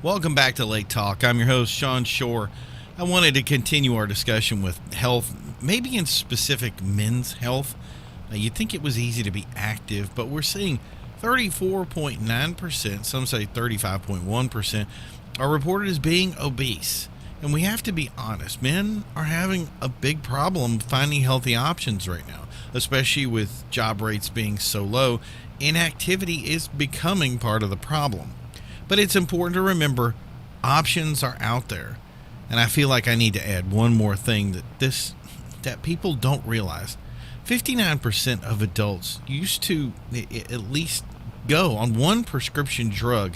Welcome back to Lake Talk. I'm your host, Sean Shore. I wanted to continue our discussion with health, maybe in specific men's health. You'd think it was easy to be active, but we're seeing 34.9%, some say 35.1%, are reported as being obese. And we have to be honest, men are having a big problem finding healthy options right now, especially with job rates being so low. Inactivity is becoming part of the problem. But it's important to remember options are out there. And I feel like I need to add one more thing that people don't realize. 59% of adults used to at least go on one prescription drug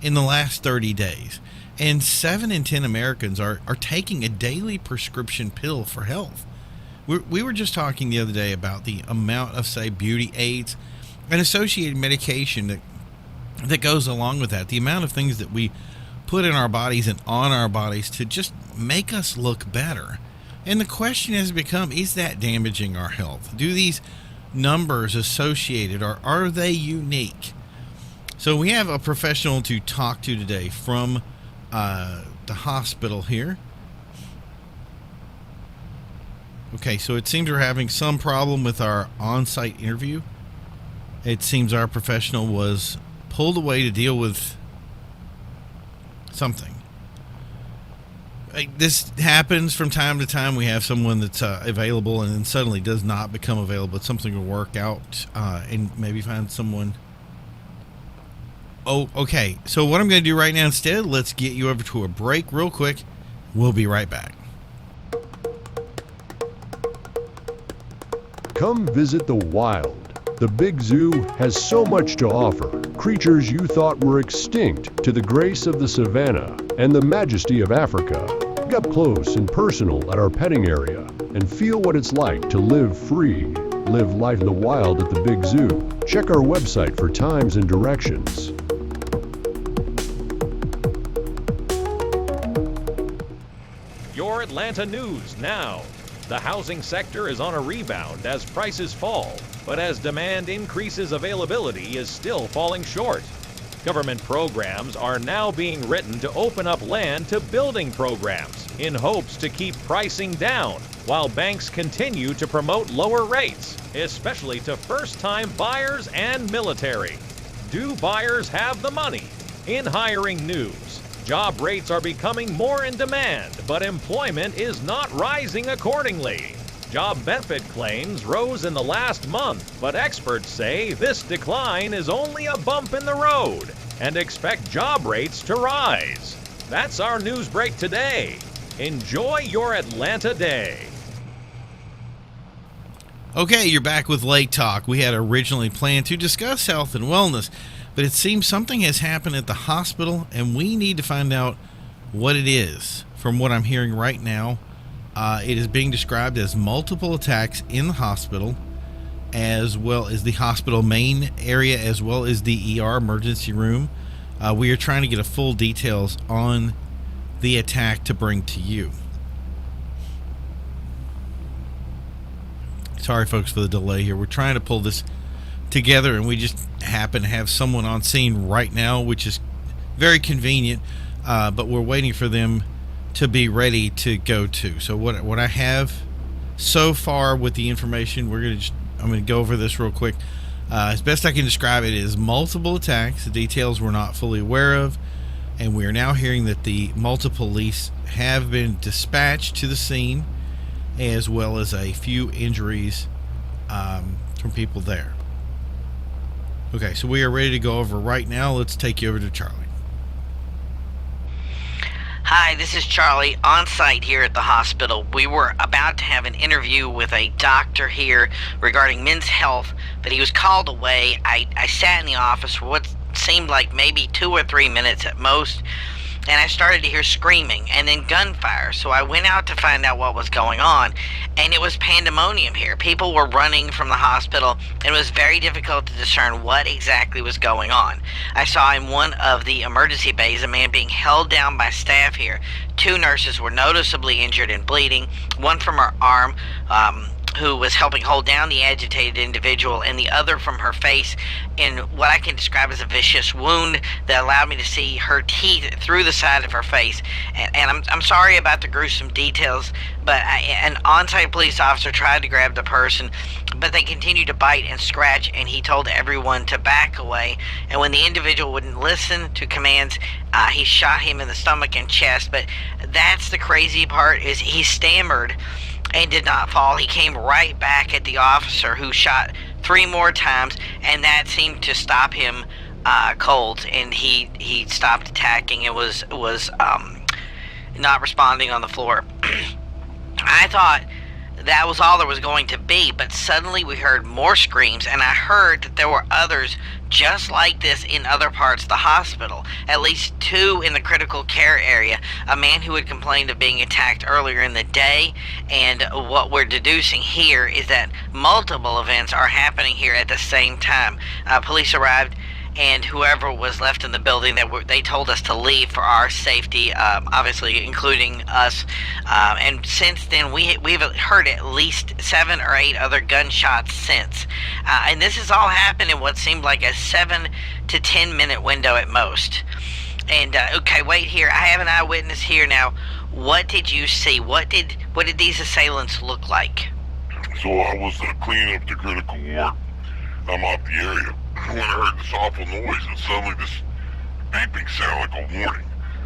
in the last 30 days. And 7 in 10 Americans are taking a daily prescription pill for health. We were just talking the other day about the amount of, say, beauty aids and associated medication that goes along with that, the amount of things that we put in our bodies and on our bodies to just make us look better. And the question has become, is that damaging our health? Do these numbers associated, or are they unique? So we have a professional to talk to today from the hospital here. Okay, so it seems we're having some problem with our on-site interview. It seems our professional was pulled away to deal with something. This happens from time to time. We have someone that's available and then suddenly does not become available. It's something to work out and maybe find someone. Oh, okay. So what I'm going to do right now instead, let's get you over to a break real quick. We'll be right back. Come visit the wild. The Big Zoo has so much to offer. Creatures you thought were extinct to the grace of the savannah and the majesty of Africa. Get up close and personal at our petting area and feel what it's like to live free. Live life in the wild at the Big Zoo. Check our website for times and directions. Your Atlanta news now. The housing sector is on a rebound as prices fall, but as demand increases, availability is still falling short. Government programs are now being written to open up land to building programs in hopes to keep pricing down, while banks continue to promote lower rates, especially to first-time buyers and military. Do buyers have the money? In hiring news, job rates are becoming more in demand, but employment is not rising accordingly. Job benefit claims rose in the last month, but experts say this decline is only a bump in the road and expect job rates to rise. That's our news break today. Enjoy your Atlanta day. Okay, you're back with Lake Talk. We had originally planned to discuss health and wellness, but it seems something has happened at the hospital, and we need to find out what it is. From what I'm hearing right now, it is being described as multiple attacks in the hospital, as well as the hospital main area, as well as the ER emergency room. We are trying to get a full details on the attack to bring to you. Sorry, folks, for the delay here. We're trying to pull this together, and we just happen to have someone on scene right now, which is very convenient, but we're waiting for them to be ready to go to. So what I have so far with the information, I'm going to go over this real quick. As best I can describe it, is multiple attacks. The details we're not fully aware of, and we are now hearing that the multiple police have been dispatched to the scene, as well as a few injuries from people there. Okay, so we are ready to go over right now. Let's take you over to Charlie. Hi, this is Charlie on site here at the hospital. We were about to have an interview with a doctor here regarding men's health, but he was called away. I sat in the office for what seemed like maybe 2 or 3 minutes at most, and I started to hear screaming and then gunfire. So I went out to find out what was going on, and it was pandemonium here. People were running from the hospital, and it was very difficult to discern what exactly was going on. I saw in one of the emergency bays a man being held down by staff here. 2 nurses were noticeably injured and bleeding, one from her arm, who was helping hold down the agitated individual, and the other from her face in what I can describe as a vicious wound that allowed me to see her teeth through the side of her face. And I'm sorry about the gruesome details, but an on-site police officer tried to grab the person, but they continued to bite and scratch, and he told everyone to back away. And when the individual wouldn't listen to commands, he shot him in the stomach and chest. But that's the crazy part, is he stammered and did not fall. He came right back at the officer, who shot 3 more times, and that seemed to stop him cold, and he stopped attacking and was not responding on the floor. I thought that was all there was going to be, but suddenly we heard more screams, and I heard that there were others just like this in other parts of the hospital, at least 2 in the critical care area. A man who had complained of being attacked earlier in the day, and what we're deducing here is that multiple events are happening here at the same time. Police arrived, and whoever was left in the building, they told us to leave for our safety, obviously including us. And since then, we've heard at least 7 or 8 other gunshots since. And this has all happened in what seemed like a 7 to 10 minute window at most. And okay, wait here. I have an eyewitness here now. What did you see? What did these assailants look like? So I was cleaning up the critical ward. I'm out the area when I heard this awful noise, and suddenly this beeping sound like a warning.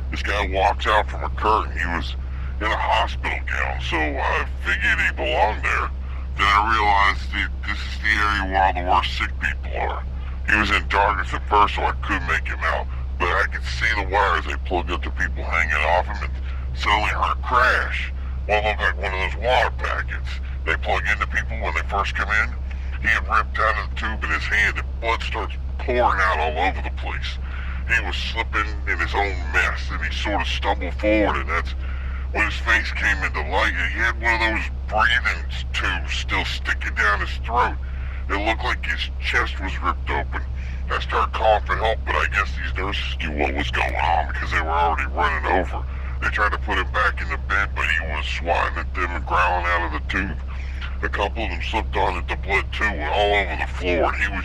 This guy walks out from a curtain. He was in a hospital gown, so I figured he belonged there. Then I realized that this is the area where all the worst sick people are. He was in darkness at first, so I couldn't make him out, but I could see the wires they plugged up to people hanging off him, and suddenly heard a crash. Well, it looked like one of those water packets they plug into people when they first come in. He had ripped out of the tube in his hand, and blood starts pouring out all over the place. He was slipping in his own mess, and he sort of stumbled forward, and that's when his face came into light. He had one of those breathing tubes still sticking down his throat. It looked like his chest was ripped open. I started calling for help, but I guess these nurses knew what was going on because they were already running over. They tried to put him back in the bed, but he was swatting at them and growling out of the tube. A couple of them slipped on into blood too, all over the floor, and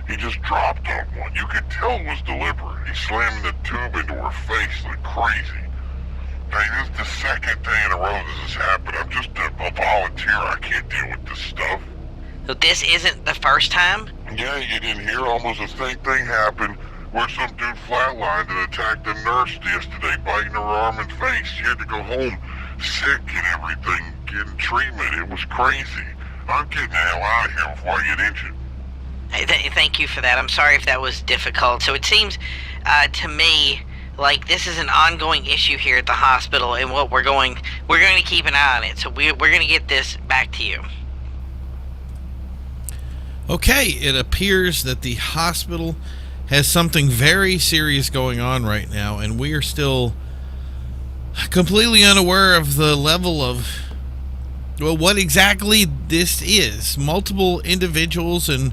he just dropped on one. You could tell it was deliberate. He slammed the tube into her face like crazy. Hey, this is the second day in a row this has happened. I'm just a volunteer. I can't deal with this stuff. So this isn't the first time? Yeah, you didn't hear almost the same thing happen where some dude flatlined and attacked a nurse yesterday, biting her arm and face. She had to go home sick and everything, getting treatment. It was crazy. I'm getting the hell out of here before I get injured. Thank you for that. I'm sorry if that was difficult. So it seems to me like this is an ongoing issue here at the hospital, and what we're going to keep an eye on it. So we're going to get this back to you. Okay, it appears that the hospital has something very serious going on right now, and we are still completely unaware of the level of, well, what exactly this is. Multiple individuals, and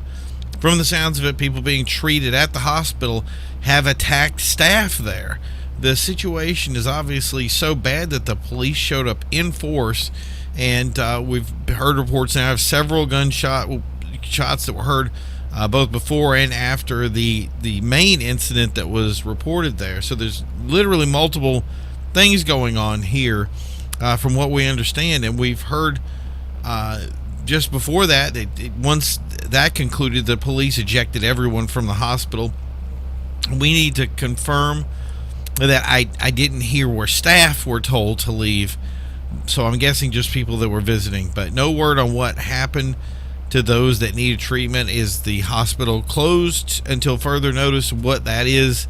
from the sounds of it, people being treated at the hospital, have attacked staff there. The situation is obviously so bad that the police showed up in force, and we've heard reports now of several shots that were heard both before and after the main incident that was reported there. So there's literally multiple things going on here from what we understand, and we've heard just before that, once that concluded, the police ejected everyone from the hospital. We need to confirm that I didn't hear where staff were told to leave, so I'm guessing just people that were visiting, but no word on what happened to those that needed treatment. Is the hospital closed until further notice? What that is,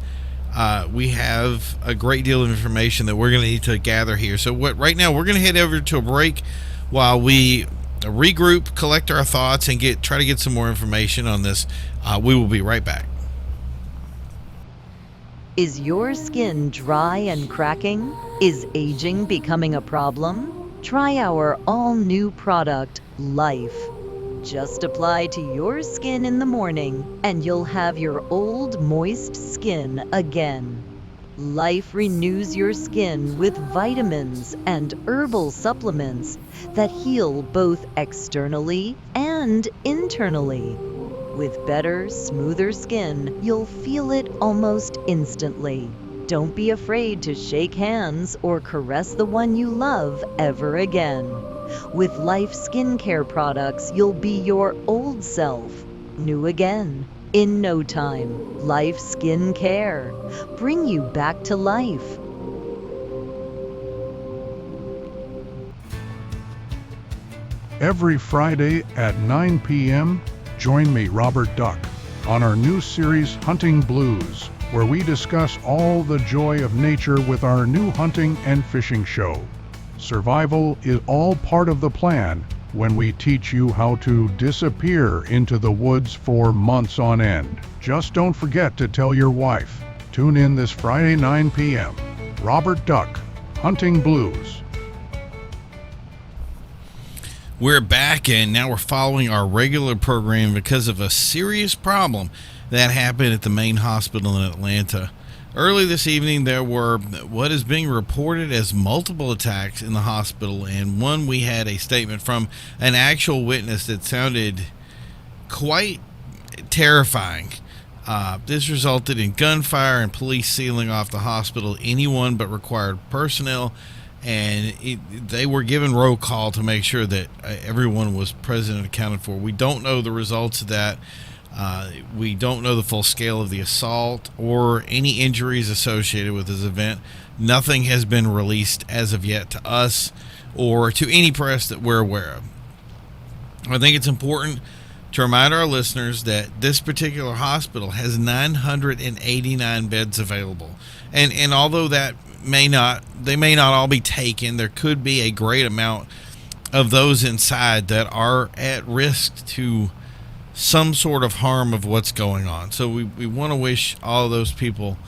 we have a great deal of information that we're going to need to gather here. So right now we're going to head over to a break while we regroup, collect our thoughts, and try to get some more information on this. We will be right back. Is your skin dry and cracking? Is aging becoming a problem? Try our all-new product, Life. Just apply to your skin in the morning, and you'll have your old, moist skin again. Life renews your skin with vitamins and herbal supplements that heal both externally and internally. With better, smoother skin, you'll feel it almost instantly. Don't be afraid to shake hands or caress the one you love ever again. With Life skincare products, you'll be your old self, new again. In no time. Life Skin Care. Bring you back to life. Every Friday at 9 p.m., join me, Robert Duck, on our new series Hunting Blues, where we discuss all the joy of nature with our new hunting and fishing show. Survival is all part of the plan when we teach you how to disappear into the woods for months on end. Just don't forget to tell your wife. Tune in this Friday 9 p.m. Robert Duck, Hunting Blues. We're back, and now we're following our regular program because of a serious problem that happened at the main hospital in Atlanta. Early this evening, there were what is being reported as multiple attacks in the hospital, and one we had a statement from an actual witness that sounded quite terrifying. This resulted in gunfire and police sealing off the hospital, anyone but required personnel, and they were given roll call to make sure that everyone was present and accounted for. We don't know the results of that. We don't know the full scale of the assault or any injuries associated with this event. Nothing has been released as of yet to us or to any press that we're aware of. I think it's important to remind our listeners that this particular hospital has 989 beds available. And although they may not all be taken, there could be a great amount of those inside that are at risk to some sort of harm of what's going on. So we want to wish all of those people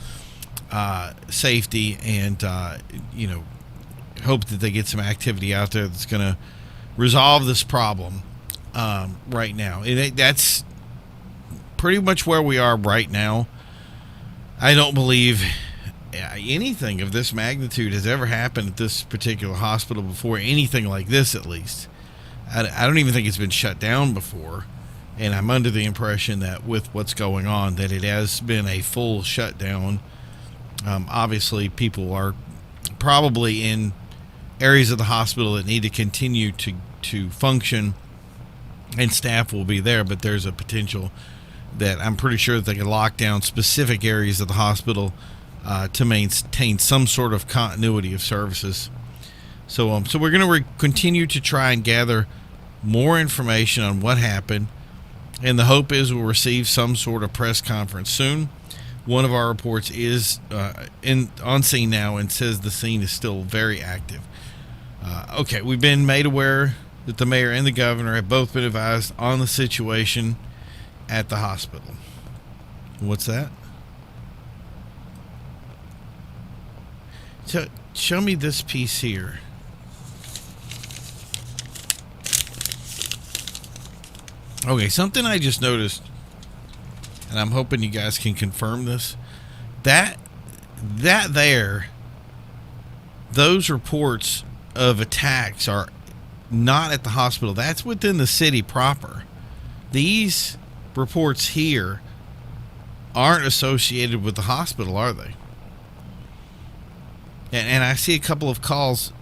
safety and hope that they get some activity out there that's going to resolve this problem right now. That's pretty much where we are right now. I don't believe anything of this magnitude has ever happened at this particular hospital before, anything like this at least. I don't even think it's been shut down before. And I'm under the impression that with what's going on, that it has been a full shutdown. Obviously, people are probably in areas of the hospital that need to continue to function, and staff will be there. But there's a potential that I'm pretty sure that they can lock down specific areas of the hospital to maintain some sort of continuity of services. So we're going to continue to try and gather more information on what happened. And the hope is we'll receive some sort of press conference soon. One of our reports is on scene now and says the scene is still very active. Okay, we've been made aware that the mayor and the governor have both been advised on the situation at the hospital. What's that? So, show me this piece here. Okay, something I just noticed, and I'm hoping you guys can confirm this. Those reports of attacks are not at the hospital. That's within the city proper. These reports here aren't associated with the hospital, are they? And I see a couple of calls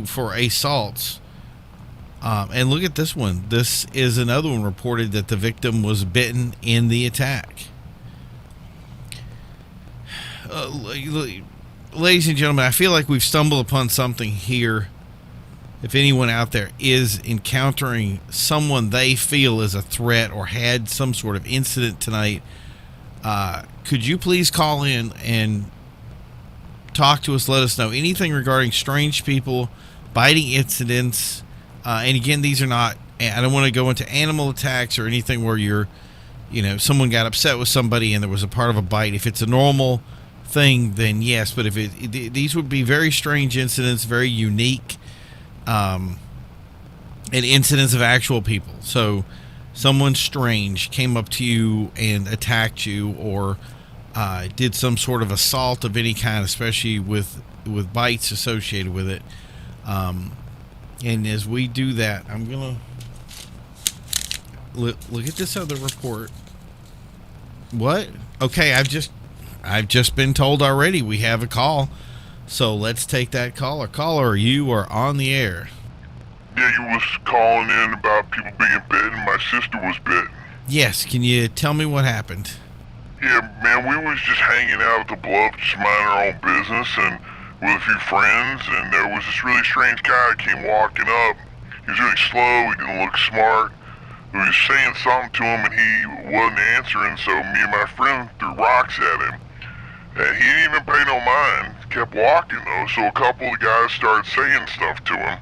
for assaults. And look at this one. This is another one reported that the victim was bitten in the attack. Ladies and gentlemen, I feel like we've stumbled upon something here. If anyone out there is encountering someone they feel is a threat or had some sort of incident tonight, could you please call in and talk to us? Let us know anything regarding strange people, biting incidents. And again, these are not, I don't want to go into animal attacks or anything where someone got upset with somebody and there was a part of a bite. If it's a normal thing, then yes. But if these would be very strange incidents, very unique, and incidents of actual people. So someone strange came up to you and attacked you, or did some sort of assault of any kind, especially with bites associated with it. And as we do that, I'm gonna look at this other report. What? Okay, I've just been told already we have a call, so let's take that caller. Caller, you are on the air. Yeah, you was calling in about people being bitten. My sister was bitten. Yes, can you tell me what happened? Yeah, man, we was just hanging out at the bluff, just minding our own business, and with a few friends, and there was this really strange guy that came walking up. He was really slow, he didn't look smart. We was saying something to him, and he wasn't answering, so me and my friend threw rocks at him. And he didn't even pay no mind, kept walking though, so a couple of the guys started saying stuff to him.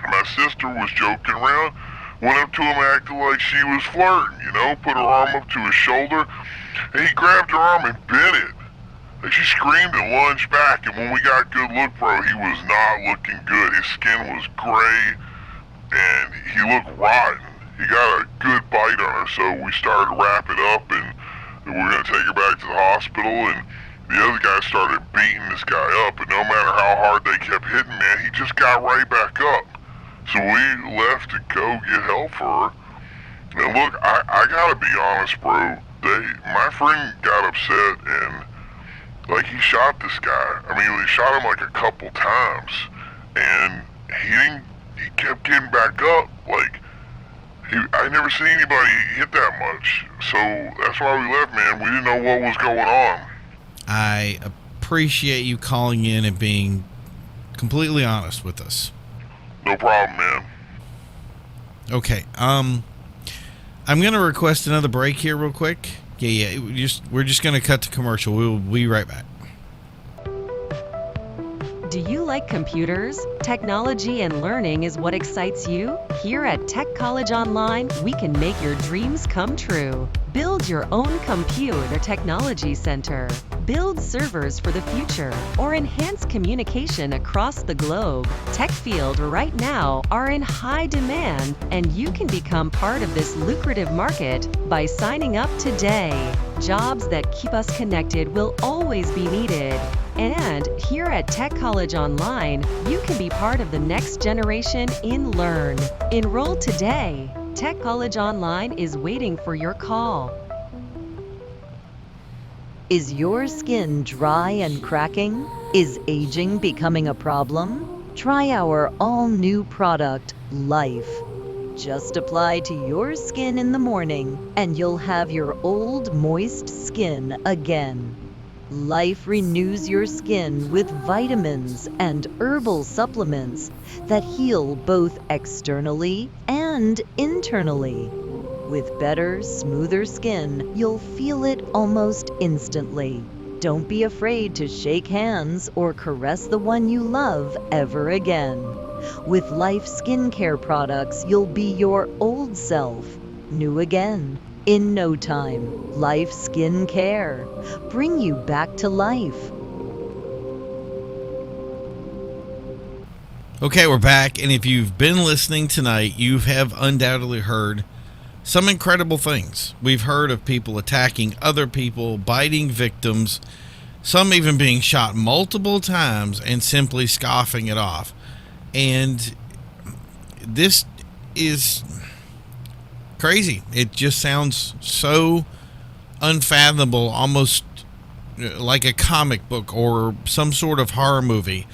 My sister was joking around, went up to him acting like she was flirting, put her arm up to his shoulder, and he grabbed her arm and bit it. Like, she screamed and lunged back, and when we got a good look, bro, he was not looking good. His skin was gray, and he looked rotten. He got a good bite on her, so we started to wrap it up, and we were going to take her back to the hospital, and the other guy started beating this guy up, and no matter how hard they kept hitting, man, he just got right back up. So we left to go get help for her. And look, I gotta be honest, bro. My friend got upset and, like, he shot this guy. I mean, he shot him like a couple times, and he kept getting back up. Like, I never seen anybody hit that much. So that's why we left, man. We didn't know what was going on. I appreciate you calling in and being completely honest with us. No problem, man. Okay, I'm gonna request another break here real quick. Yeah, we're just gonna cut to commercial. We'll be right back. Do you like computers? Technology and learning is what excites you? Here at Tech College Online, we can make your dreams come true. Build your own computer technology center. Build servers for the future or enhance communication across the globe. Tech fields right now are in high demand, and you can become part of this lucrative market by signing up today. Jobs that keep us connected will always be needed. And here at Tech College Online, you can be part of the next generation in Learn. Enroll today. Tech College Online is waiting for your call. Is your skin dry and cracking? Is aging becoming a problem? Try our all-new product, Life. Just apply to your skin in the morning, and you'll have your old, moist skin again. Life renews your skin with vitamins and herbal supplements that heal both externally and internally. With better, smoother skin, you'll feel it almost instantly. Don't be afraid to shake hands or caress the one you love ever again. With Life skincare products, you'll be your old self, new again. In no time, Life Skin Care. Bring you back to life. Okay, we're back, and if you've been listening tonight, you have undoubtedly heard some incredible things. We've heard of people attacking other people, biting victims, some even being shot multiple times and simply scoffing it off. And this is crazy. It just sounds so unfathomable, almost like a comic book or some sort of horror movie.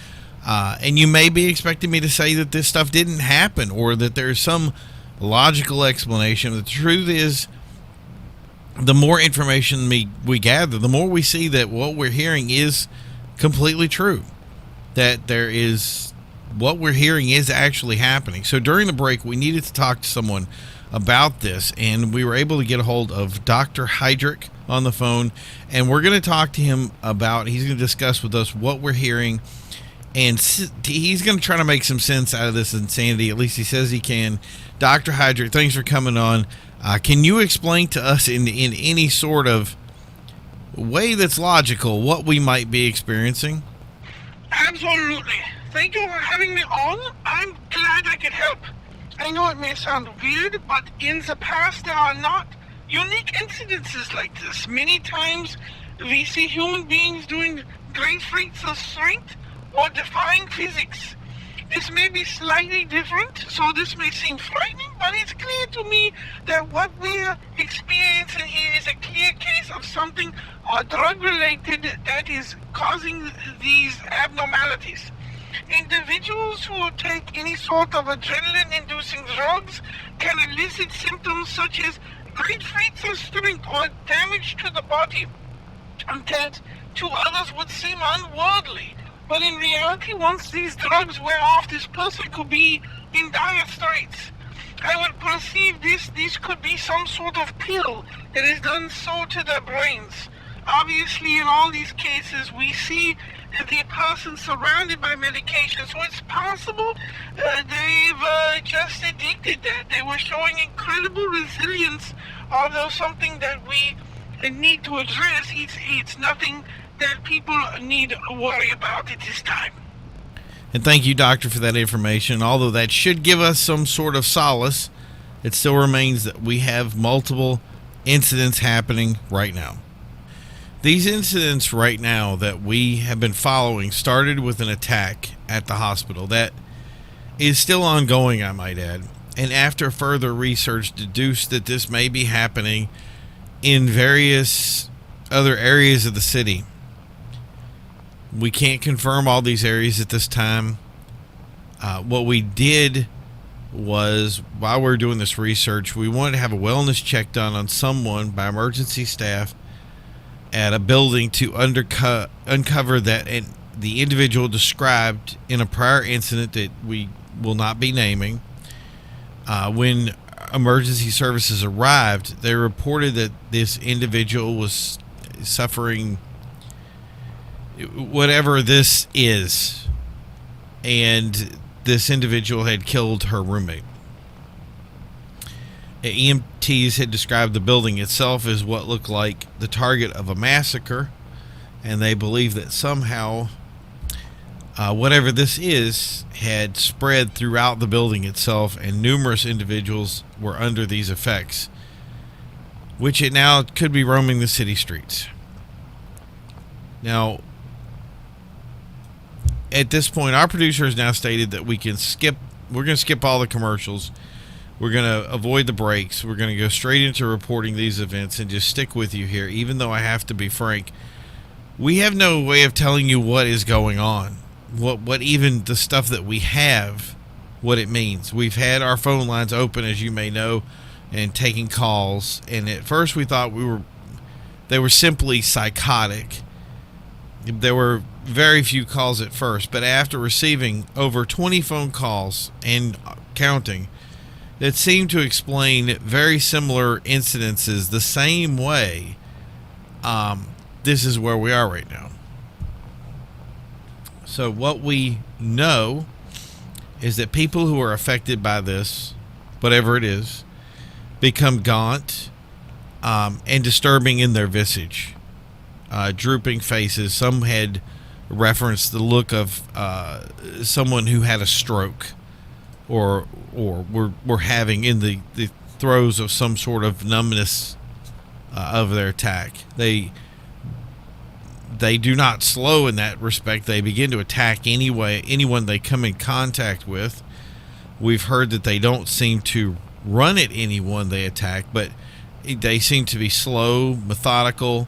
And you may be expecting me to say that this stuff didn't happen or that there's some logical explanation. The truth is, the more information we gather, the more we see that what we're hearing is completely true. That what we're hearing is actually happening. So during the break, we needed to talk to someone about this, and we were able to get a hold of Dr. Heydrich on the phone, and we're going to talk to him about, he's going to discuss with us what we're hearing, and he's going to try to make some sense out of this insanity. At least he says he can. Dr. Heydrich, thanks for coming on. Can you explain to us in any sort of way that's logical what we might be experiencing? Absolutely. Thank you for having me on. I'm glad I could help. I know it may sound weird, but in the past there are not unique incidences like this. Many times we see human beings doing great feats of strength or defying physics. This may be slightly different, so this may seem frightening, but it's clear to me that what we're experiencing here is a clear case of something drug-related that is causing these abnormalities. Individuals who take any sort of adrenaline-inducing drugs can elicit symptoms such as great feats of strength or damage to the body that to others would seem unworldly. But in reality, once these drugs wear off, this person could be in dire straits. I would perceive this could be some sort of pill that is done so to their brains. Obviously, in all these cases, we see the person surrounded by medication, so it's possible they've just addicted that. They were showing incredible resilience, although something that we need to address. It's nothing that people need to worry about at this time. And thank you, Doctor, for that information. Although that should give us some sort of solace, it still remains that we have multiple incidents happening right now. These incidents right now that we have been following started with an attack at the hospital that is still ongoing, I might add. And after further research, deduced that this may be happening in various other areas of the city. We can't confirm all these areas at this time. What we did was, while we were doing this research, we wanted to have a wellness check done on someone by emergency staff at a building to uncover that the individual described in a prior incident that we will not be naming. When emergency services arrived, they reported that this individual was suffering whatever this is, and this individual had killed her roommate. EMTs had described the building itself as what looked like the target of a massacre, and they believe that somehow whatever this is had spread throughout the building itself, and numerous individuals were under these effects, which it now could be roaming the city streets. Now, at this point, our producer has now stated that we're going to skip all the commercials. We're going to avoid the breaks. We're going to go straight into reporting these events and just stick with you here, even though I have to be frank. We have no way of telling you what is going on, what even the stuff that we have, what it means. We've had our phone lines open, as you may know, and taking calls. And at first we thought they were simply psychotic. There were very few calls at first, but after receiving over 20 phone calls and counting that seemed to explain very similar incidences the same way, this is where we are right now. So what we know is that people who are affected by this, whatever it is, become gaunt and disturbing in their visage. Drooping faces. Some had referenced the look of someone who had a stroke or were having in the throes of some sort of numbness of their attack. They do not slow in that respect. They begin to attack anyone they come in contact with. We've heard that they don't seem to run at anyone they attack, but they seem to be slow, methodical.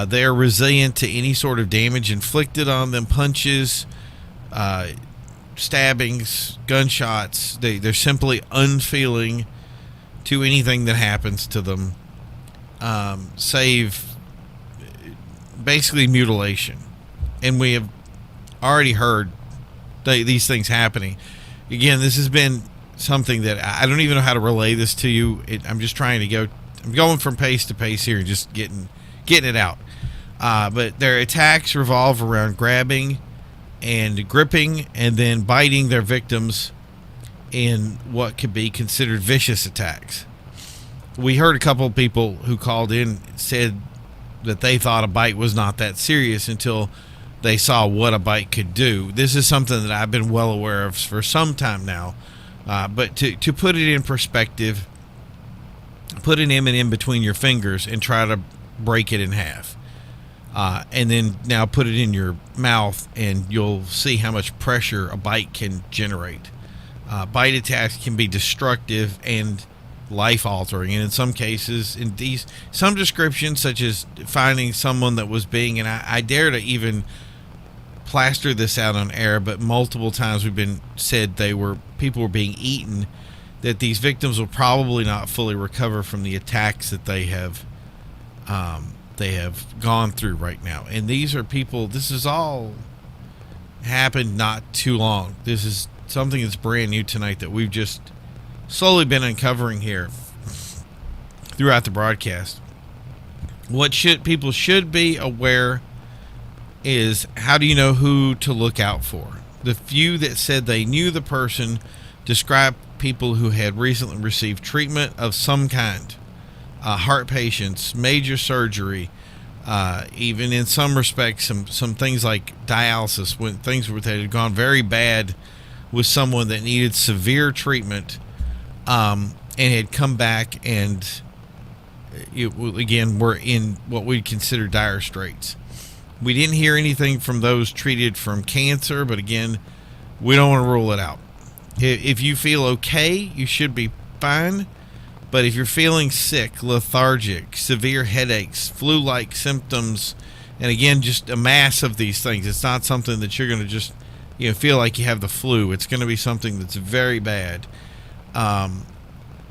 They are resilient to any sort of damage inflicted on them, punches, stabbings, gunshots. They're simply unfeeling to anything that happens to them, save basically mutilation. And we have already heard these things happening. Again, this has been something that I don't even know how to relay this to you. I'm just trying to I'm going from pace to pace here and just getting it out. But their attacks revolve around grabbing and gripping and then biting their victims in what could be considered vicious attacks. We heard a couple of people who called in said that they thought a bite was not that serious until they saw what a bite could do. This is something that I've been well aware of for some time now. But to put it in perspective, put an M&M between your fingers and try to break it in half. And then now put it in your mouth, and you'll see how much pressure a bite can generate. Bite attacks can be destructive and life-altering, and in some cases, in some descriptions, such as finding someone that was being, and I dare to even plaster this out on air, but multiple times we've been said people were being eaten, that these victims will probably not fully recover from the attacks that they have gone through right now. And these are people, this has all happened not too long. This is something that's brand new tonight that we've just slowly been uncovering here throughout the broadcast. What people should be aware is, how do you know who to look out for? The few that said they knew the person described people who had recently received treatment of some kind. Heart patients, major surgery, even in some respects, some things like dialysis, when things that had gone very bad with someone that needed severe treatment, and had come back and again were in what we'd consider dire straits. We didn't hear anything from those treated from cancer, but again, we don't want to rule it out. If you feel okay, you should be fine. But if you're feeling sick, lethargic, severe headaches, flu-like symptoms, and again, just a mass of these things, it's not something that you're going to just feel like you have the flu. It's going to be something that's very bad.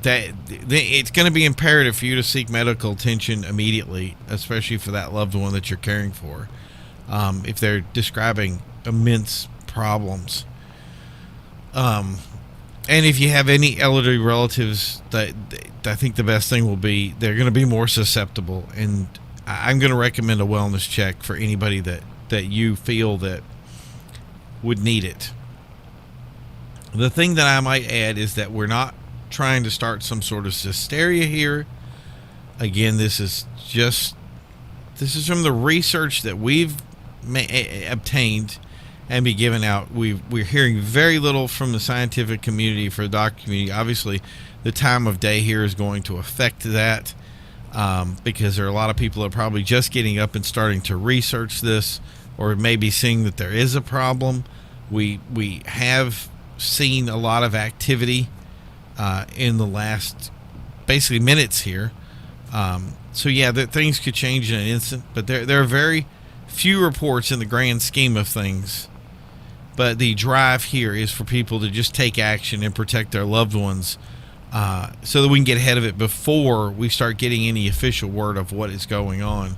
It's going to be imperative for you to seek medical attention immediately, especially for that loved one that you're caring for, if they're describing immense problems. And if you have any elderly relatives, that I think the best thing will be, they're going to be more susceptible. And I'm going to recommend a wellness check for anybody that you feel that would need it. The thing that I might add is that we're not trying to start some sort of hysteria here. Again, this is from the research that we've obtained and be given out. We're hearing very little from the scientific community, for the doctor community. Obviously, the time of day here is going to affect that, because there are a lot of people that are probably just getting up and starting to research this, or maybe seeing that there is a problem. We have seen a lot of activity in the last basically minutes here. So yeah, things could change in an instant, but there are very few reports in the grand scheme of things. But the drive here is for people to just take action and protect their loved ones, so that we can get ahead of it before we start getting any official word of what is going on,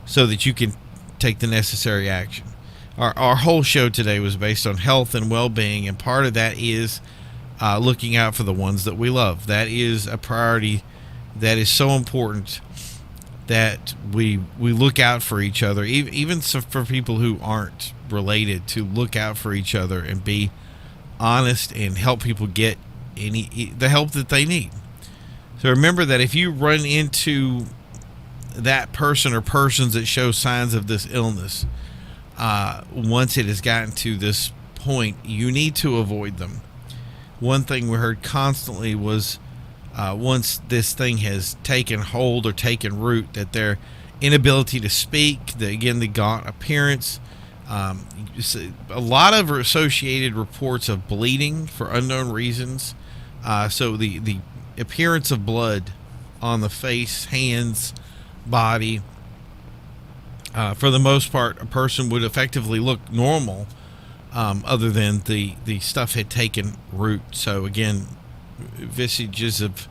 so that you can take the necessary action. Our whole show today was based on health and well-being, and part of that is looking out for the ones that we love. That is a priority that is so important, that we look out for each other, even for people who aren't related, to look out for each other and be honest and help people get the help that they need. So remember that if you run into that person or persons that show signs of this illness, once it has gotten to this point, you need to avoid them. One thing we heard constantly was, once this thing has taken hold or taken root, that their inability to speak, the gaunt appearance, a lot of associated reports of bleeding for unknown reasons. So the appearance of blood on the face, hands, body, for the most part, a person would effectively look normal, other than the stuff had taken root. So again, vestiges of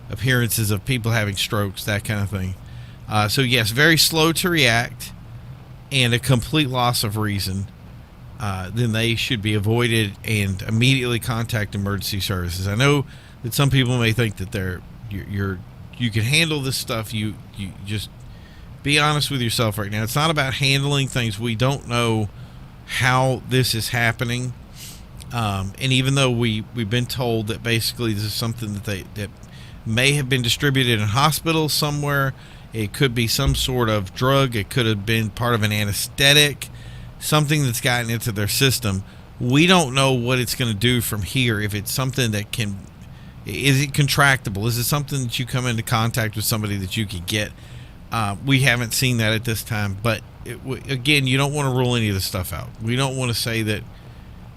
appearances of people having strokes, that kind of thing. So yes, very slow to react and a complete loss of reason. Then they should be avoided and immediately contact emergency services. I know that some people may think that you can handle this stuff. You just be honest with yourself right now. It's not about handling things. We don't know how this is happening. And even though we've been told that basically this is something that may have been distributed in hospitals somewhere, it could be some sort of drug, it could have been part of an anesthetic, something that's gotten into their system. We don't know what it's going to do from here. If it's something that Is it contractable? Is it something that you come into contact with somebody that you could get? We haven't seen that at this time, but again, you don't want to rule any of this stuff out. We don't want to say that,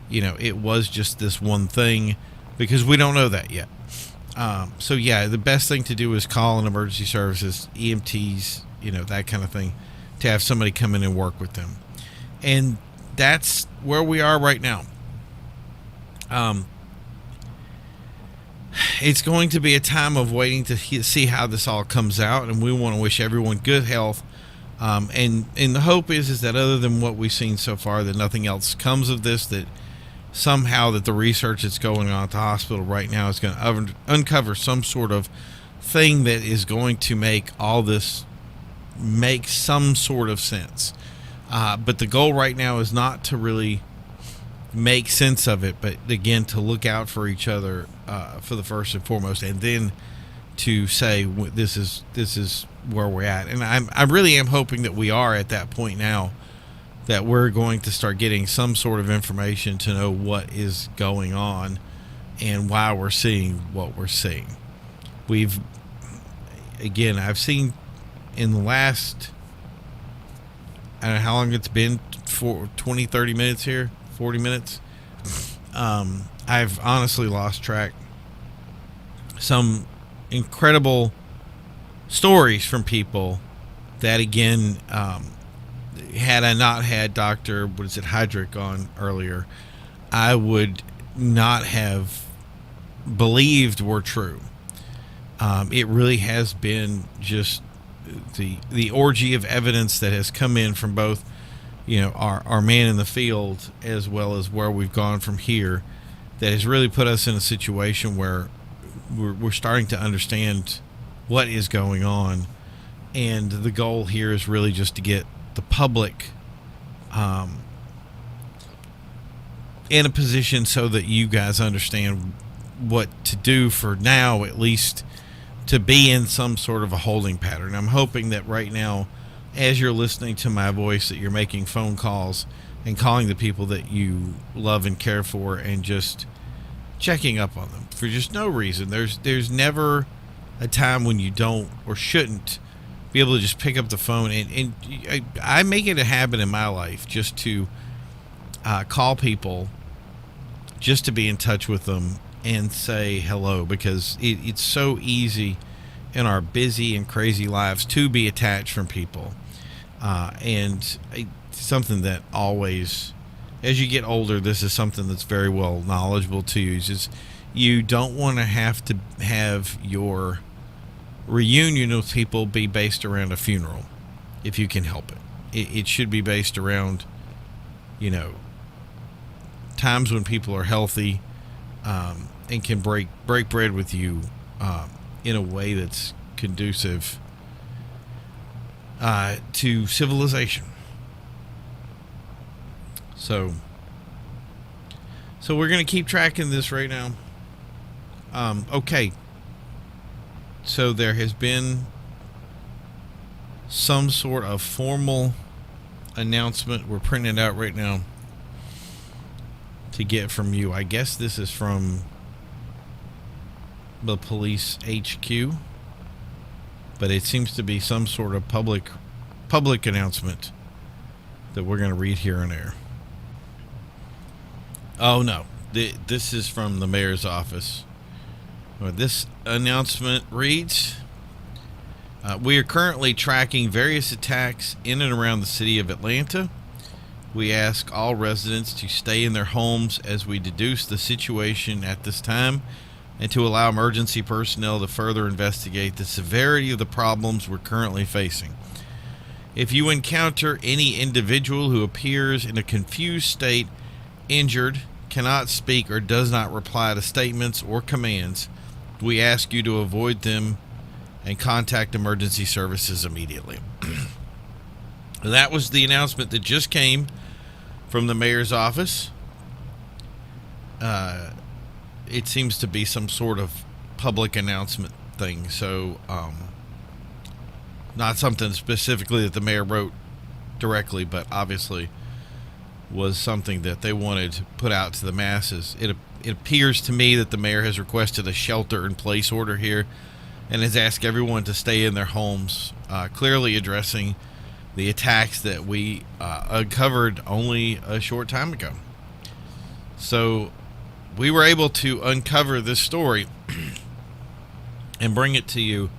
it was just this one thing, because we don't know that yet. So yeah, the best thing to do is call an emergency services, EMTs, that kind of thing, to have somebody come in and work with them. And that's where we are right now. It's going to be a time of waiting to see how this all comes out, and we want to wish everyone good health. And the hope is that other than what we've seen so far, that nothing else comes of this, that somehow that the research that's going on at the hospital right now is going to uncover some sort of thing that is going to make all this make some sort of sense. But the goal right now is not to really make sense of it, but again, to look out for each other for the first and foremost, and then to say this is where we're at. And I really am hoping that we are at that point now, that we're going to start getting some sort of information to know what is going on and why we're seeing what we're seeing. I've seen in the last, I don't know how long it's been, for 20, 30 minutes here, 40 minutes. I've honestly lost track. Some incredible stories from people that, again, had I not had Dr. Heydrich on earlier, I would not have believed were true. It really has been just the orgy of evidence that has come in from both, our man in the field, as well as where we've gone from here, that has really put us in a situation where we're starting to understand what is going on. And the goal here is really just to get the public in a position so that you guys understand what to do for now, at least to be in some sort of a holding pattern. I'm hoping that right now, as you're listening to my voice, that you're making phone calls and calling the people that you love and care for, and just checking up on them for just no reason. There's never a time when you don't or shouldn't be able to just pick up the phone, and I make it a habit in my life just to call people, just to be in touch with them and say hello, because it's so easy in our busy and crazy lives to be attached from people. And something that always, as you get older, this is something that's very well knowledgeable to you. It's just, you don't want to have your reunion with people be based around a funeral, if you can help it. It should be based around, times when people are healthy, and can break bread with you in a way that's conducive to civilization. So we're going to keep tracking this right now. Okay. So there has been some sort of formal announcement. We're printing it out right now to get from you. I guess this is from the police HQ, but it seems to be some sort of public announcement that we're going to read here and there. Oh no, this is from the mayor's office. This announcement reads, we are currently tracking various attacks in and around the city of Atlanta. We ask all residents to stay in their homes as we deduce the situation at this time, and to allow emergency personnel to further investigate the severity of the problems we're currently facing. If you encounter any individual who appears in a confused state, injured, cannot speak, or does not reply to statements or commands, we ask you to avoid them and contact emergency services immediately. That was the announcement that just came from the mayor's office. It seems to be some sort of public announcement thing, so not something specifically that the mayor wrote directly, but obviously was something that they wanted to put out to the masses. It appears to me that the mayor has requested a shelter-in-place order here and has asked everyone to stay in their homes, clearly addressing the attacks that we uncovered only a short time ago. So we were able to uncover this story and bring it to you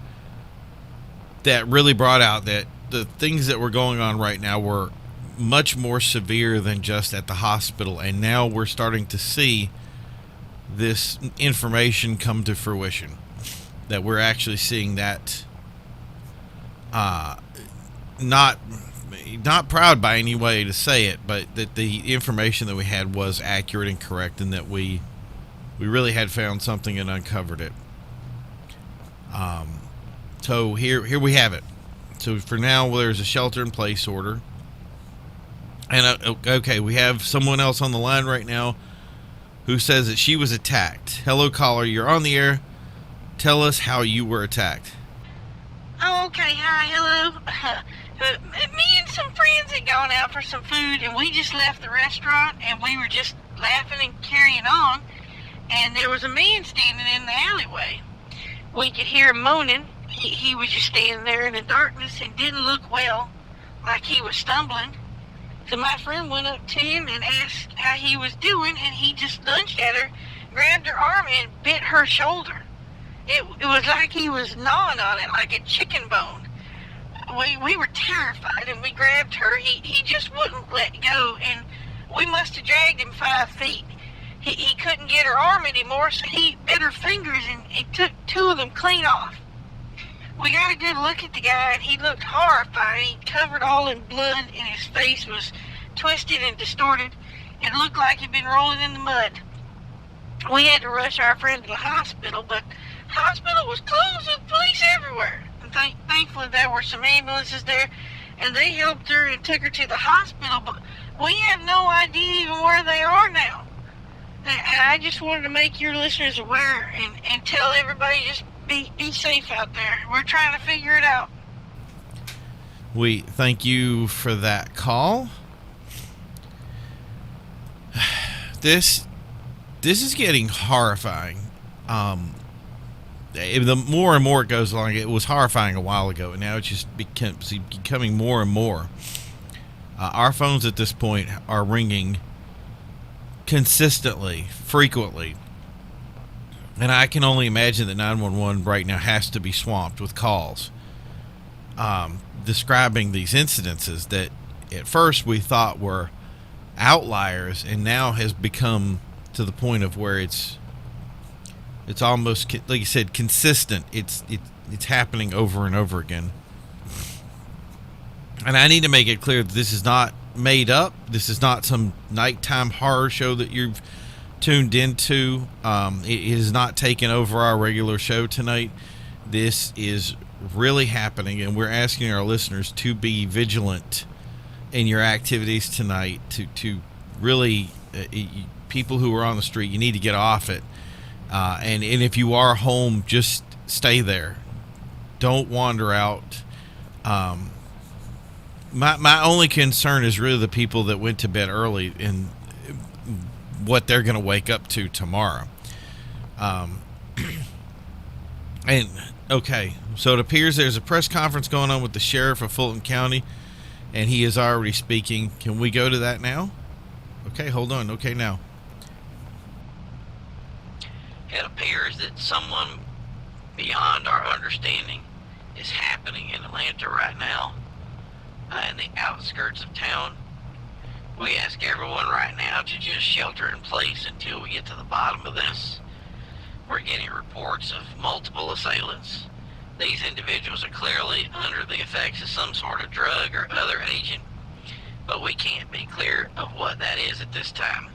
that really brought out that the things that were going on right now were much more severe than just at the hospital, and now we're starting to see this information come to fruition, that we're actually seeing that not proud by any way to say it, but that the information that we had was accurate and correct, and that we really had found something and uncovered it. So here we have it. So for now, there's a shelter-in-place order. And okay, we have someone else on the line right now who says that she was attacked. Hello, caller. You're on the air. Tell us how you were attacked. Oh, okay. Hi, hello. Me and some friends had gone out for some food, and we just left the restaurant, and we were just laughing and carrying on, and there was a man standing in the alleyway. We could hear him moaning. He was just standing there in the darkness and didn't look well, like he was stumbling. So my friend went up to him and asked how he was doing, and he just lunged at her, grabbed her arm, and bit her shoulder. It was like he was gnawing on it like a chicken bone. We were terrified, and we grabbed her. He just wouldn't let go, and we must have dragged him 5 feet. He couldn't get her arm anymore, so he bit her fingers, and he took 2 of them clean off. We got a good look at the guy, and he looked horrified. He covered all in blood, and his face was twisted and distorted. It looked like he'd been rolling in the mud. We had to rush our friend to the hospital, but the hospital was closed with police everywhere. And thankfully, there were some ambulances there, and they helped her and took her to the hospital, but we have no idea even where they are now. And I just wanted to make your listeners aware and tell everybody just be safe out there. We're trying to figure it out. We thank you for that call. This is getting horrifying. The more and more it goes along, it was horrifying a while ago, and now it's just becoming more and more. Our phones at this point are ringing consistently, frequently. And I can only imagine that 911 right now has to be swamped with calls describing these incidences that at first we thought were outliers, and now has become to the point of where it's almost, like you said, consistent. It's happening over and over again. And I need to make it clear that this is not made up. This is not some nighttime horror show that you've tuned into. It is not taking over our regular show tonight. This is really happening, and we're asking our listeners to be vigilant in your activities tonight. To really, people who are on the street, you need to get off it. And if you are home, just stay there. Don't wander out. My only concern is really the people that went to bed early and what they're going to wake up to tomorrow. And okay, so it appears there's a press conference going on with the sheriff of Fulton County, and he is already speaking. Can we go to that now? Okay, hold on. Okay, now. It appears that someone beyond our understanding is happening in Atlanta right now, in the outskirts of town. We ask everyone right now to just shelter in place until we get to the bottom of this. We're getting reports of multiple assailants. These individuals are clearly under the effects of some sort of drug or other agent, but we can't be clear of what that is at this time.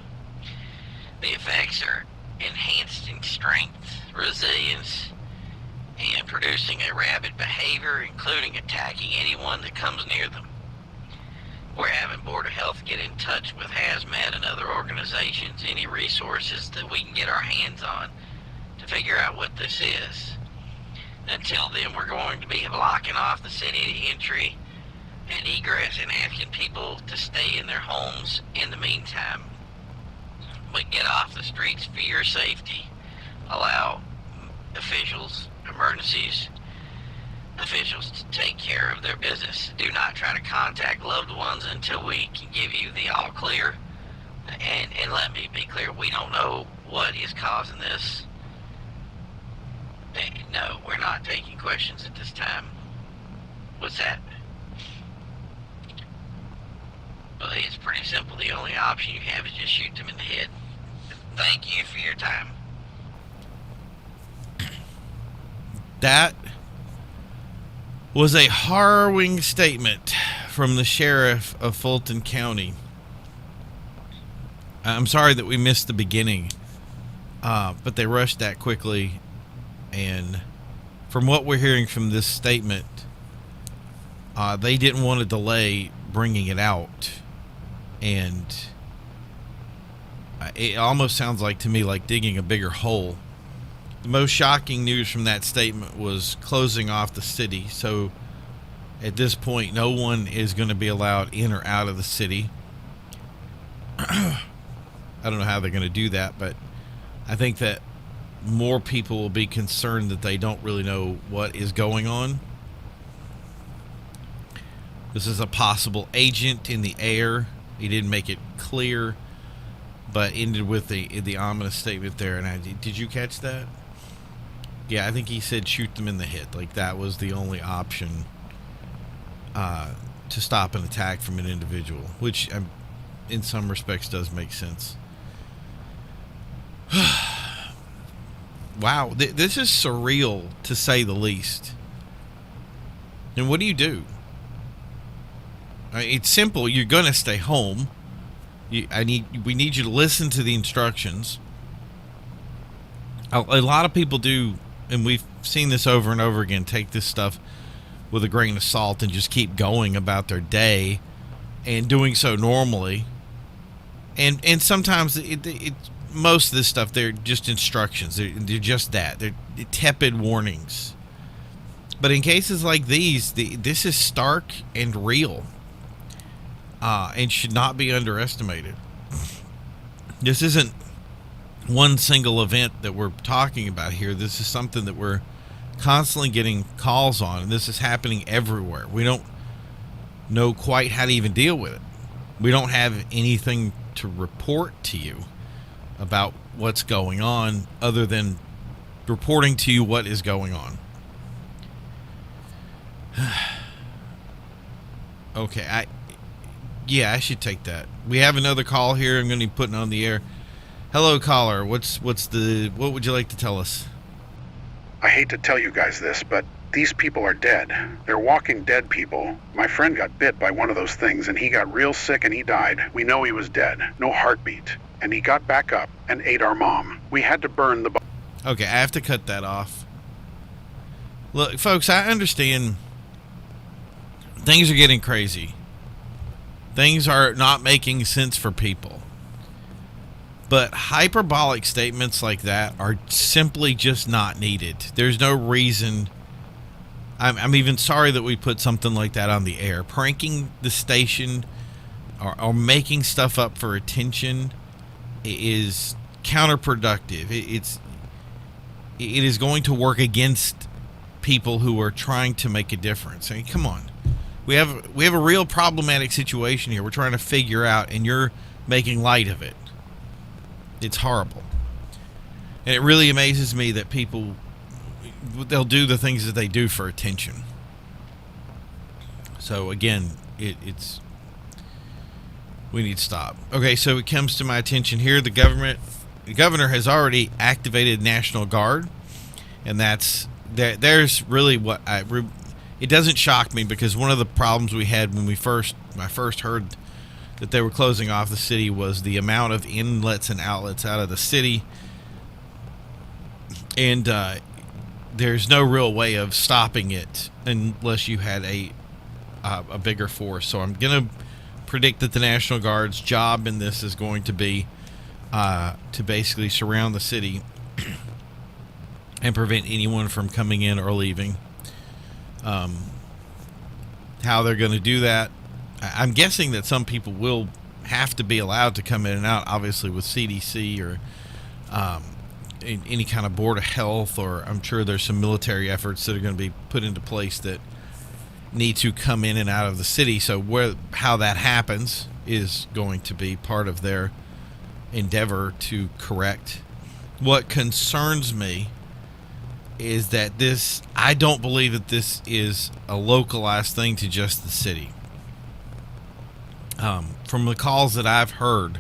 The effects are enhancing strength, resilience, and producing a rabid behavior, including attacking anyone that comes near them. We're having Board of Health get in touch with Hazmat and other organizations, any resources that we can get our hands on to figure out what this is. Until then, we're going to be blocking off the city to entry and egress and asking people to stay in their homes in the meantime. But get off the streets for your safety. Allow emergencies officials to take care of their business. Do not try to contact loved ones until we can give you the all clear. And let me be clear, we don't know what is causing this. No, we're not taking questions at this time. What's that? Well, it's pretty simple. The only option you have is just shoot them in the head. Thank you for your time. That was a harrowing statement from the sheriff of Fulton County. I'm sorry that we missed the beginning, but they rushed that quickly. And from what we're hearing from this statement, they didn't want to delay bringing it out. And it almost sounds like to me like digging a bigger hole. The most shocking news from that statement was closing off the city. So at this point, no one is going to be allowed in or out of the city. I don't know how they're going to do that, but I think that more people will be concerned that they don't really know what is going on. This is a possible agent in the air. He didn't make it clear, but ended with the ominous statement there. And did you catch that? Yeah, I think he said shoot them in the head. Like that was the only option to stop an attack from an individual, which in some respects does make sense. Wow, this is surreal to say the least. And what do you do? It's simple. You're going to stay home. We need you to listen to the instructions. A lot of people do, and we've seen this over and over again, take this stuff with a grain of salt and just keep going about their day and doing so normally. And sometimes most of this stuff, they're just instructions. They're just that. They're tepid warnings. But in cases like these, this is stark and real, and should not be underestimated. This isn't one single event that we're talking about here. This is something that we're constantly getting calls on, and this is happening everywhere. We don't know quite how to even deal with it. We don't have anything to report to you about what's going on other than reporting to you what is going on. Okay, I should take that. We have another call here. I'm going to be putting on the air. Hello, caller. What would you like to tell us? I hate to tell you guys this, but these people are dead. They're walking dead people. My friend got bit by one of those things, and he got real sick and he died. We know he was dead. No heartbeat. And he got back up and ate our mom. We had to burn the... Okay, I have to cut that off. Look, folks, I understand things are getting crazy. Things are not making sense for people. But hyperbolic statements like that are simply just not needed. There's no reason. I'm even sorry that we put something like that on the air. Pranking the station or making stuff up for attention is counterproductive. It is going to work against people who are trying to make a difference. I mean, come on. We have a real problematic situation here. We're trying to figure out, and you're making light of it. It's horrible. And it really amazes me that people, they'll do the things that they do for attention. So again, it's we need to stop. Okay, so it comes to my attention here. The governor has already activated National Guard, and there's really what it doesn't shock me, because one of the problems we had when I first heard that they were closing off the city was the amount of inlets and outlets out of the city, and there's no real way of stopping it unless you had a bigger force. So I'm gonna predict that the National Guard's job in this is going to be to basically surround the city and prevent anyone from coming in or leaving. how they're going to do that. I'm guessing that some people will have to be allowed to come in and out, obviously with CDC or any kind of board of health, or I'm sure there's some military efforts that are going to be put into place that need to come in and out of the city. So how that happens is going to be part of their endeavor to correct. What concerns me is that I don't believe that this is a localized thing to just the city. From the calls that I've heard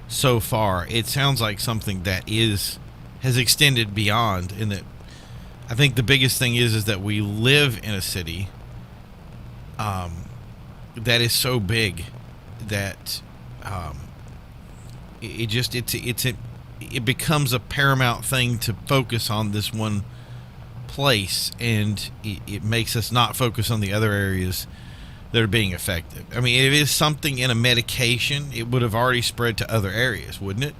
so far, it sounds like something that has extended beyond, and that I think the biggest thing is that we live in a city that is so big that it becomes a paramount thing to focus on this one place, and it makes us not focus on the other areas that are being affected. I mean, if it is something in a medication, it would have already spread to other areas, wouldn't it?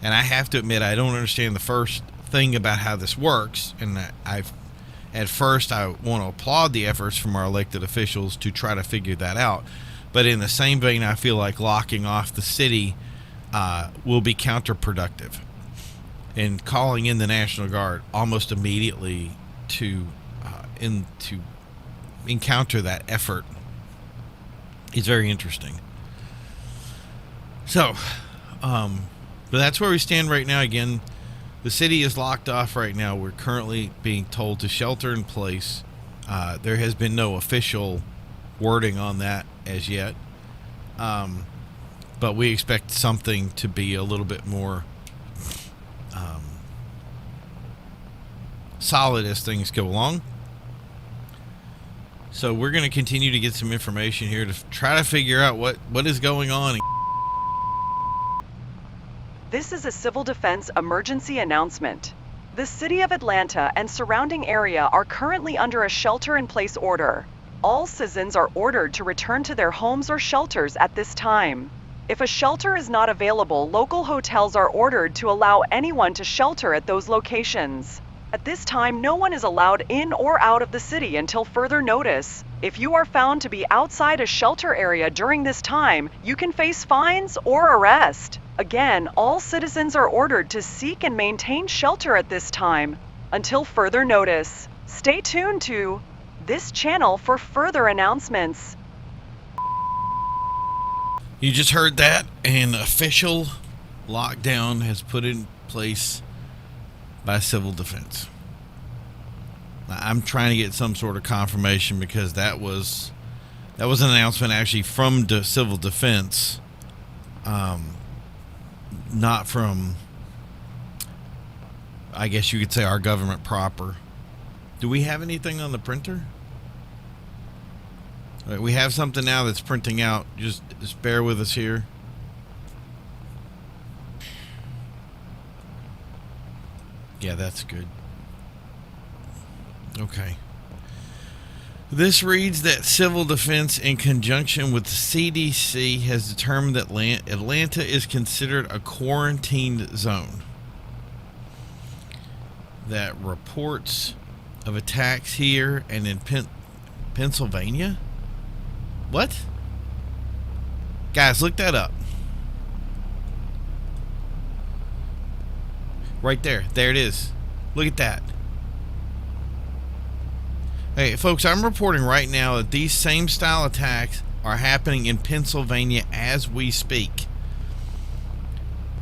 And I have to admit, I don't understand the first thing about how this works, and at first I want to applaud the efforts from our elected officials to try to figure that out. But in the same vein, I feel like locking off the city will be counterproductive. And calling in the National Guard almost immediately to encounter that effort is very interesting. So, but that's where we stand right now. Again, the city is locked off right now. We're currently being told to shelter in place. There has been no official wording on that as yet. But we expect something to be a little bit more solid as things go along. So we're going to continue to get some information here to try to figure out what is going on. This is a civil defense emergency announcement. The city of Atlanta and surrounding area are currently under a shelter-in-place order. All citizens are ordered to return to their homes or shelters at this time. If a shelter is not available, local hotels are ordered to allow anyone to shelter at those locations. At this time, no one is allowed in or out of the city until further notice. If you are found to be outside a shelter area during this time, you can face fines or arrest. Again, all citizens are ordered to seek and maintain shelter at this time until further notice. Stay tuned to this channel for further announcements. You just heard that. An official lockdown has put in place by civil defense. I'm trying to get some sort of confirmation, because that was an announcement actually from civil defense, not from, I guess you could say, our government proper. Do we have anything on the printer? All right, we have something now that's printing out. Just bear with us here. Yeah, that's good. Okay. This reads that civil defense, in conjunction with the CDC, has determined that Atlanta is considered a quarantined zone. That reports of attacks here and in Pennsylvania? What? Guys, look that up. Right there. There it is. Look at that. Hey, folks, I'm reporting right now that these same style attacks are happening in Pennsylvania as we speak.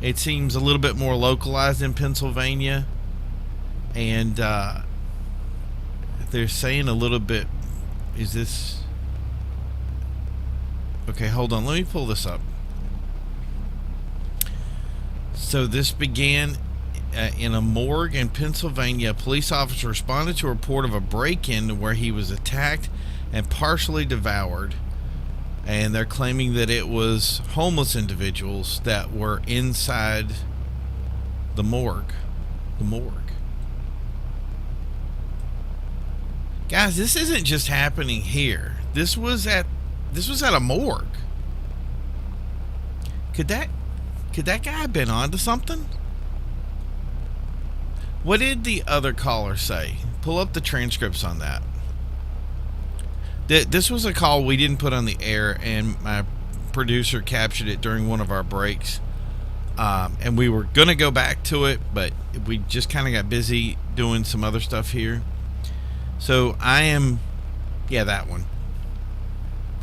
It seems a little bit more localized in Pennsylvania. And they're saying a little bit... Is this... Okay, hold on. Let me pull this up. So this began... in a morgue in Pennsylvania. A police officer responded to a report of a break-in where he was attacked and partially devoured, and they're claiming that it was homeless individuals that were inside the morgue. Guys, this isn't just happening here. This was at a morgue. Could that guy have been onto something? What did the other caller say? Pull up the transcripts on that. This was a call we didn't put on the air, and my producer captured it during one of our breaks. And we were going to go back to it, but we just kind of got busy doing some other stuff here. So that one.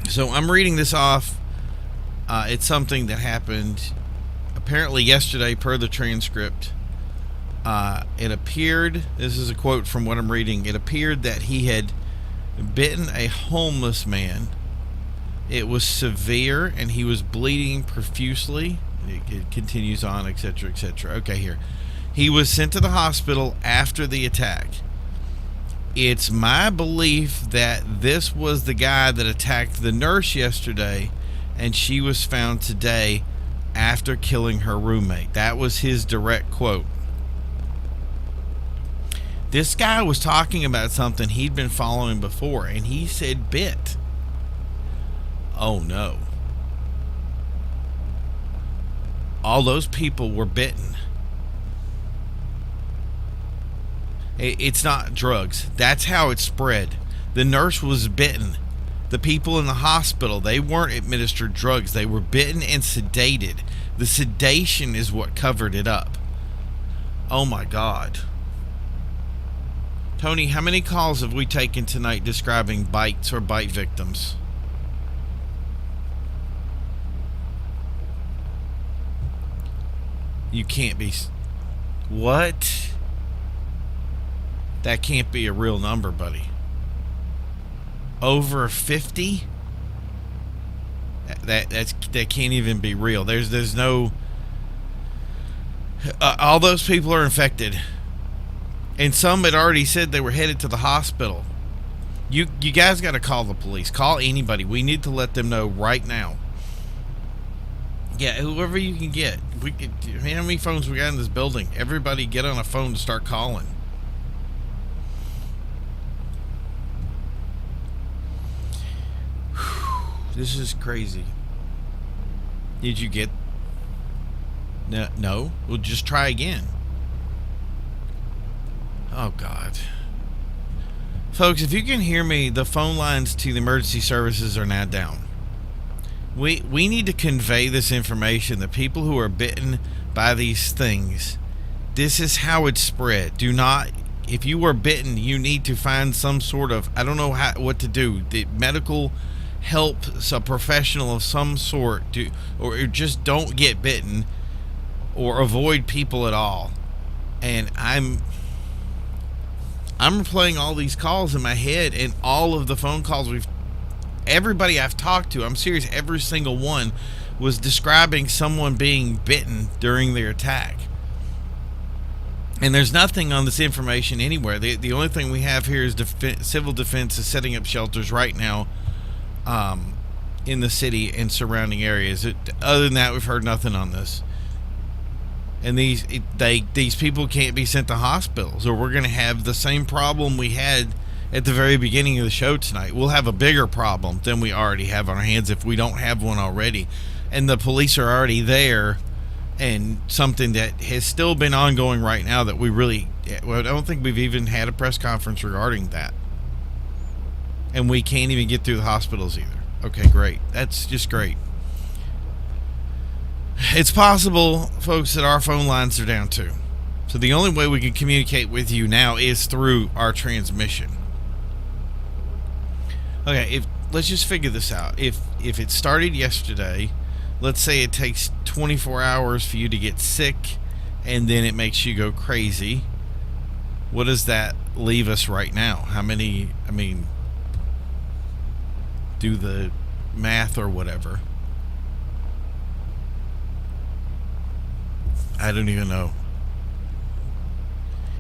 So I'm reading this off. It's something that happened apparently yesterday per the transcript. It appeared, this is a quote from what I'm reading, it appeared that he had bitten a homeless man. It was severe and he was bleeding profusely. It continues on, etc., etc. Okay, here. He was sent to the hospital after the attack. It's my belief that this was the guy that attacked the nurse yesterday, and she was found today after killing her roommate. That was his direct quote. This guy was talking about something he'd been following before, and he said bit. Oh no. All those people were bitten. It's not drugs. That's how it spread. The nurse was bitten. The people in the hospital, they weren't administered drugs. They were bitten and sedated. The sedation is what covered it up. Oh my God. Tony, how many calls have we taken tonight describing bites or bite victims? You can't be... What? That can't be a real number, buddy. Over 50? That can't even be real. There's no... all those people are infected. And some had already said they were headed to the hospital. You guys got to call the police. Call anybody. We need to let them know right now. Yeah, whoever you can get. How many phones we got in this building? Everybody get on a phone to start calling. This is crazy. Did you get... No? Well, just try again. Oh, God. Folks, if you can hear me, the phone lines to the emergency services are now down. We need to convey this information. The people who are bitten by these things, this is how it's spread. Do not... If you were bitten, you need to find some sort of... I don't know what to do. The medical... help, a professional of some sort, or just don't get bitten or avoid people at all. And I'm replaying all these calls in my head, and all of the phone calls everybody I've talked to, I'm serious, every single one was describing someone being bitten during their attack. And there's nothing on this information anywhere. The only thing we have here is civil defense is setting up shelters right now in the city and surrounding areas. Other than that, we've heard nothing on this. And these people can't be sent to hospitals, or we're going to have the same problem we had at the very beginning of the show tonight. We'll have a bigger problem than we already have on our hands if we don't have one already. And the police are already there, and something that has still been ongoing right now that I don't think we've even had a press conference regarding that. And we can't even get through the hospitals either. Okay, great. That's just great. It's possible, folks, that our phone lines are down too. So the only way we can communicate with you now is through our transmission. Okay, let's just figure this out. If it started yesterday, let's say it takes 24 hours for you to get sick, and then it makes you go crazy. What does that leave us right now? How many, do the math or whatever. I don't even know.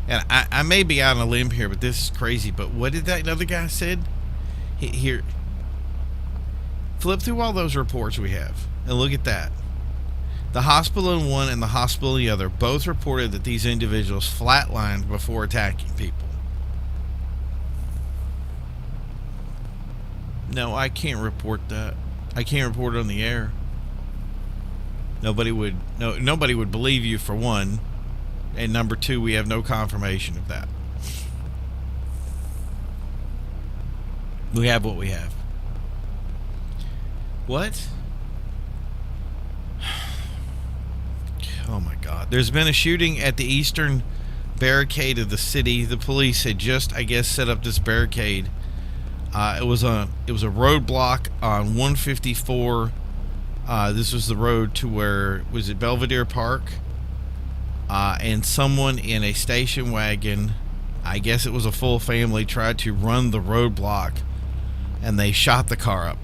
And I may be out on a limb here, but this is crazy. But what did that other guy said? Here, flip through all those reports we have and look at that. The hospital in one and the hospital in the other both reported that these individuals flatlined before attacking people. No, I can't report that. I can't report it on the air. Nobody would believe you, for one, and number two, we have no confirmation of that. We have what we have. What? Oh my God. There's been a shooting at the eastern barricade of the city. The police had just, I guess, set up this barricade. It was a roadblock on 154. This was the road to where, was it Belvedere Park? And someone in a station wagon, I guess it was a full family, tried to run the roadblock, and they shot the car up.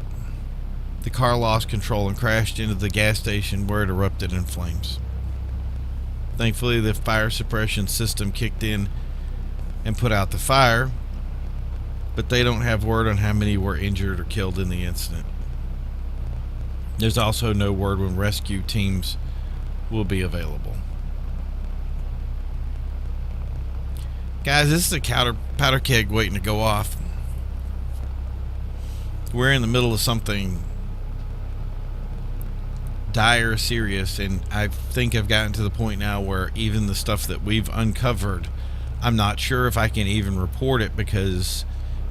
The car lost control and crashed into the gas station where it erupted in flames. Thankfully, the fire suppression system kicked in and put out the fire, but they don't have word on how many were injured or killed in the incident. There's also no word when rescue teams will be available. Guys, this is a powder keg waiting to go off. We're in the middle of something dire, serious, and I think I've gotten to the point now where even the stuff that we've uncovered, I'm not sure if I can even report it, because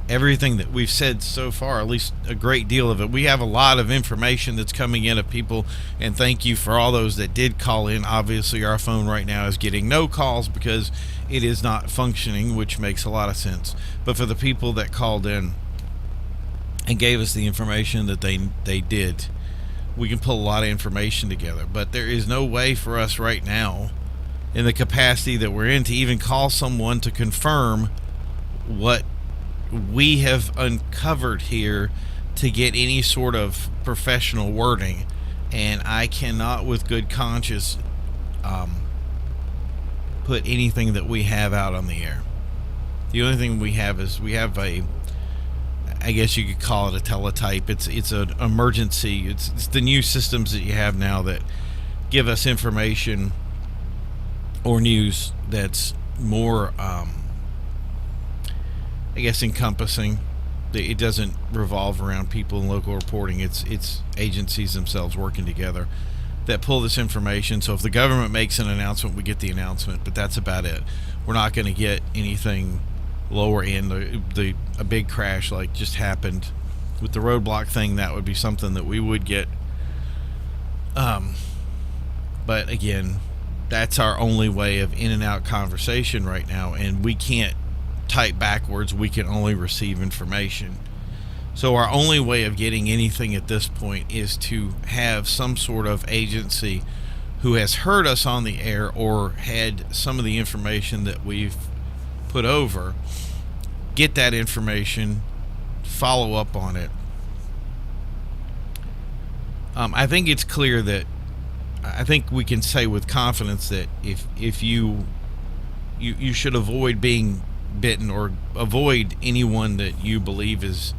everything that we've said so far, at least a great deal of it, we have a lot of information that's coming in of people, and thank you for all those that did call in. Obviously our phone right now is getting no calls because it is not functioning, which makes a lot of sense. But for the people that called in and gave us the information that they did, we can pull a lot of information together. But there is no way for us right now, in the capacity that we're in, to even call someone to confirm what we have uncovered here to get any sort of professional wording. And I cannot with good conscience put anything that we have out on the air. The only thing we have is we have a, I guess you could call it a teletype. It's an emergency. It's the new systems that you have now that give us information or news that's more, I guess, encompassing. It doesn't revolve around people and local reporting. It's agencies themselves working together that pull this information. So if the government makes an announcement, we get the announcement, but that's about it. We're not going to get anything lower end. A big crash like just happened with the roadblock thing, that would be something that we would get. But again, that's our only way of in and out conversation right now, and we can't type backwards. We can only receive information. So our only way of getting anything at this point is to have some sort of agency who has heard us on the air or had some of the information that we've put over, get that information, follow up on it. I think it's clear that, I think we can say with confidence that if you should avoid being bitten, or avoid anyone that you believe is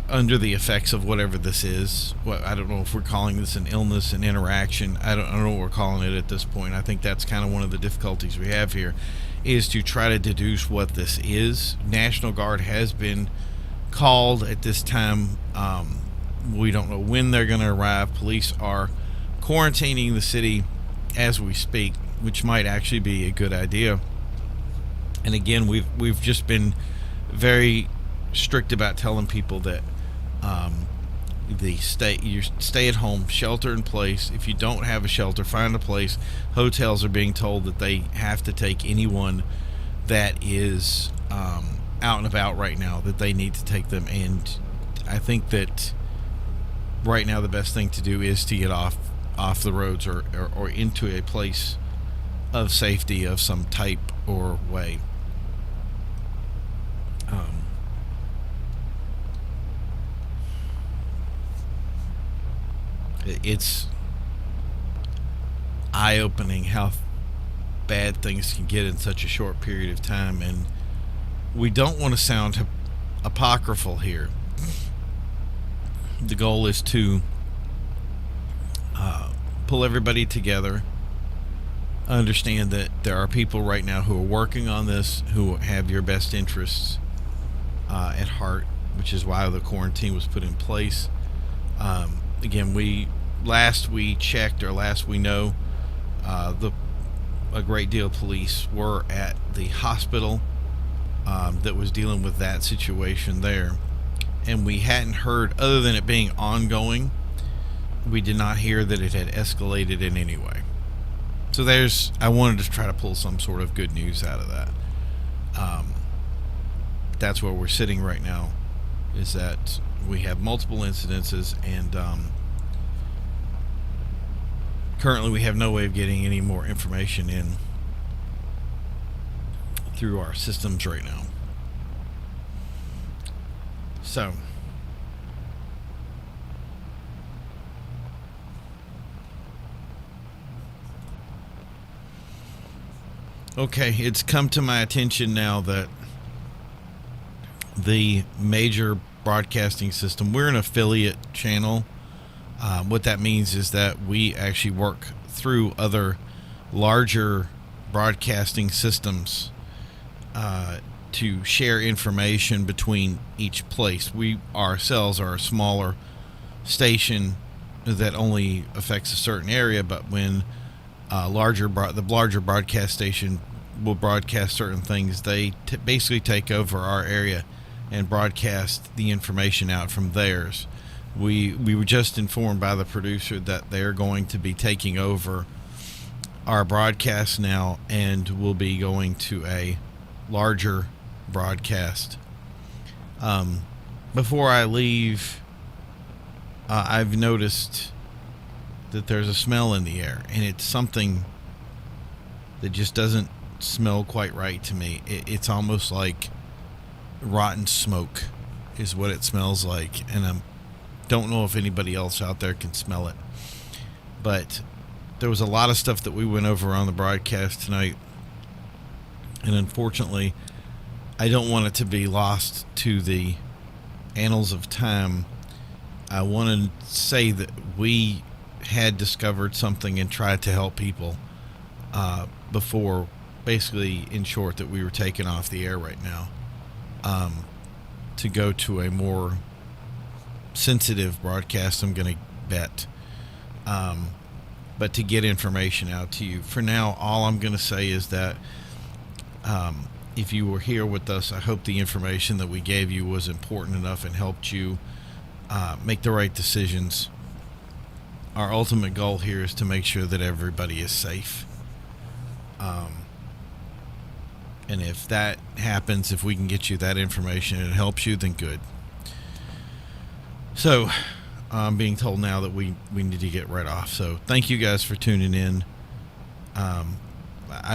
under the effects of whatever this is. I don't know if we're calling this an illness, an interaction. I don't know what we're calling it at this point. I think that's kind of one of the difficulties we have here, is to try to deduce what this is. National Guard has been called at this time. We don't know when they're going to arrive. Police are quarantining the city as we speak, which might actually be a good idea. And again, we've just been very strict about telling people that you stay at home, shelter in place. If you don't have a shelter, find a place. Hotels are being told that they have to take anyone that is out and about right now, that they need to take them. And I think that right now the best thing to do is to get off the roads or into a place of safety of some type or way. It's eye-opening how bad things can get in such a short period of time, and we don't want to sound apocryphal here. The goal is to pull everybody together, understand that there are people right now who are working on this, who have your best interests at heart, which is why the quarantine was put in place. Again, last we know, a great deal of police were at the hospital that was dealing with that situation there. And we hadn't heard, other than it being ongoing, we did not hear that it had escalated in any way. So I wanted to try to pull some sort of good news out of that. That's where we're sitting right now, is that we have multiple incidences, and currently we have no way of getting any more information in through our systems right now. So okay, it's come to my attention now that the major broadcasting system, we're an affiliate channel. What that means is that we actually work through other larger broadcasting systems to share information between each place. We ourselves are a smaller station that only affects a certain area, but when the larger broadcast station will broadcast certain things, they basically take over our area and broadcast the information out from theirs. We were just informed by the producer that they're going to be taking over our broadcast now, and will be going to a larger broadcast. Before I leave, I've noticed that there's a smell in the air, and it's something that just doesn't smell quite right to me. It's almost like rotten smoke is what it smells like, and I don't know if anybody else out there can smell it. But there was a lot of stuff that we went over on the broadcast tonight, and unfortunately I don't want it to be lost to the annals of time. I want to say that we had discovered something and tried to help people before, basically, in short, that we were taken off the air right now, to go to a more sensitive broadcast, I'm going to bet, but to get information out to you. For now, all I'm going to say is that if you were here with us, I hope the information that we gave you was important enough and helped you make the right decisions. Our ultimate goal here is to make sure that everybody is safe. And if that happens, if we can get you that information and it helps you, then good. So I'm being told now that we need to get right off. So thank you guys for tuning in.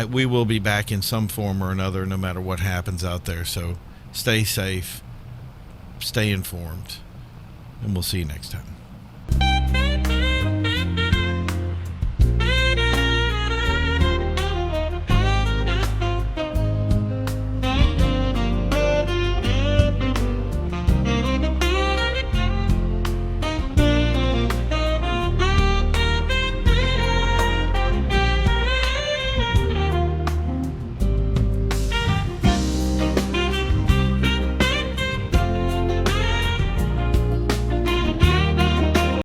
We will be back in some form or another, no matter what happens out there. So stay safe, stay informed, and we'll see you next time.